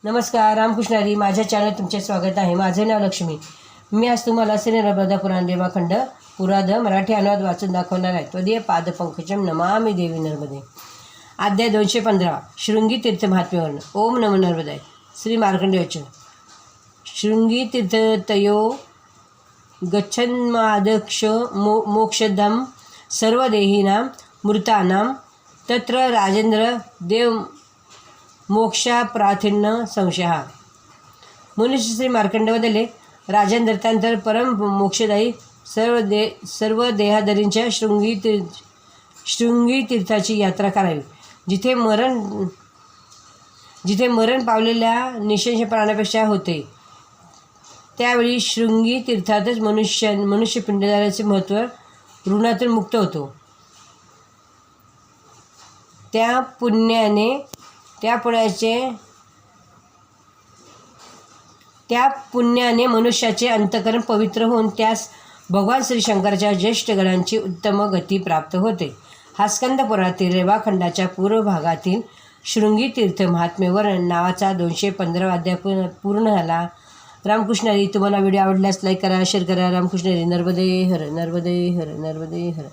नमस्कार, रामकृष्ण हरी. माझ्या चॅनल तुमचे स्वागत आहे. माझे नाव लक्ष्मी. मी आज तुम्हाला श्री नर्मदा पुराण रेवाखंड पुराध मराठी अनुवाद वाचून दाखवणार आहे. त्वदीय पादपंकजम नमामि देवी नर्मदे. अध्याय 215 शृंगी तीर्थ महात्म्यवर्ण. ओम नमो नर्मदाय. श्री मार्कंडेयच. शृंगी तीर्थतयो गच्छन्मादक्ष मोक्षदं सर्वदेहिनां मृतानां तत्र राजेंद्र देव मोक्षाप्रार्थीर्ण संशय. मनुष्य श्री मार्कंड बदले राजेंद्र त्यानंतर परम मोक्षदायी सर्व देहाधरींच्या शृंगी तीर्थाची यात्रा करावी, जिथे मरण पावलेल्या निशेष प्राण्यापेक्षा होते. त्यावेळी शृंगी तीर्थातच मनुष्य पिंडदाराचे महत्त्व ऋणातून मुक्त होतो. त्या पुण्याने मनुष्याचे अंतःकरण पवित्र होऊन त्यास भगवान श्री शंकराच्या ज्येष्ठ गणांची उत्तम गती प्राप्त होते. हा स्कंद पुराणातील रेवाखंडाच्या पूर्व भागातील शृंगी तीर्थ महात्म्यवर्ण नावाचा 215 अध्याय पूर्ण झाला. रामकृष्ण हरी. तुम्हाला व्हिडिओ आवडल्यास लाईक करा, शेअर करा. रामकृष्ण हरी. नर्मदे हर, नर्मदे हर, नर्मदे हर.